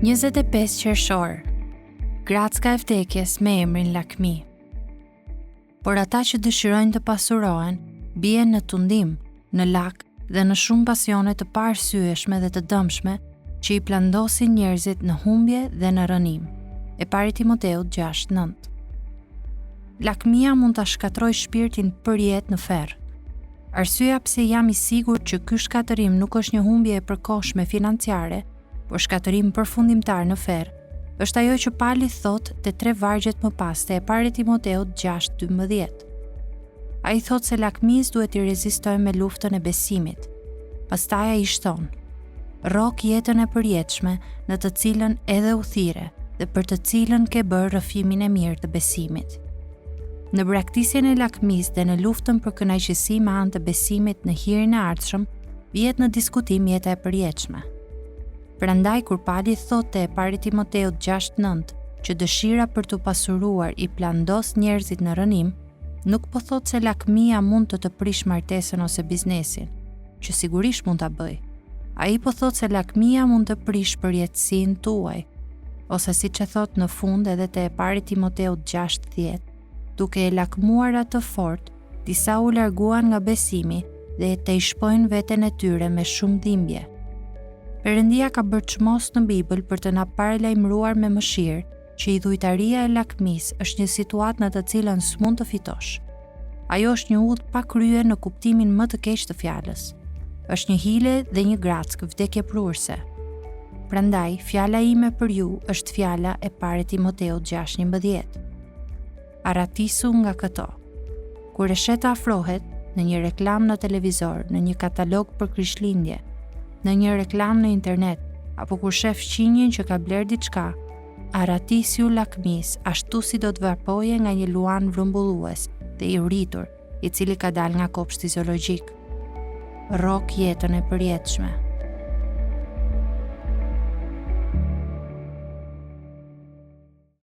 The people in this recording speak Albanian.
25 qershor, Gracka e vdekjes me emrin Lakmi. Por ata që dëshirojnë të pasurohen, bien në tundim, në lak dhe në shumë pasione të paarsyeshme dhe të dëmshme që i plandosin njerëzit në humbje dhe në rënim. E pari Timoteut 6:9. Lakmia mund ta shkatërrojë shpirtin përjet në ferr. Arsyeja pse jam i sigurt që ky shkatërim nuk është një humbje e përkohshme financiare, por shkatërim përfundimtar në ferr, është ajo që Pali thot te 3 vargjet më pas te e pari Timoteut 6:12. Ai thot se lakmis duhet i rezistojmë me luftën e besimit. Pastaj ai shton: "Rrok jetën e përjetshme në të cilën edhe u thire dhe për të cilën ke bërë rrëfimin e mirë të besimit." Në braktisjen e lakmis dhe në luftën për kënaqësi me anë të besimit në hirin e ardhshëm, vjet në diskutim jeta e përjetshme. Prandaj kur Pali thotë e pari Timoteut 6:9 që dëshira për të pasuruar i plandos njerëzit në rënim, nuk po thotë se lakmia mund të prish martesën ose biznesin, që sigurisht mund ta bëj. Ai po thotë se lakmia mund të prish përjetësinë tuaj, ose siç e thot në fund edhe te e pari Timoteut 6:10, duke e lakmuar atë fort, disa u larguan nga besimi dhe te i shpojnë veten e tyre me shumë dhimbje. Perëndia ka bërë çmos në Bibël për të na paralajmëruar me mëshirë që idhujtaria e lakmis është një situatë në të cilën s'mund të fitosh. Ajo është një udhë pa krye në kuptimin më të keq të fjalës. Është një hile dhe një grackë vdekjepruese. Prandaj, fjala ime për ju është fjala e pari Timoteut 6:11. Aratisu nga këto. Kur e sheta afrohet, në një reklam në televizor, në një katalog për Krishtlindje, në një reklam në internet, apo kur shef qinjen që ka bler diçka, aratisju lakmis ashtu si do të varpoje nga një luan vrumbullues dhe i rritur, i cili ka dal nga kopshti zoologjik. Rrok jetën e përjetshme.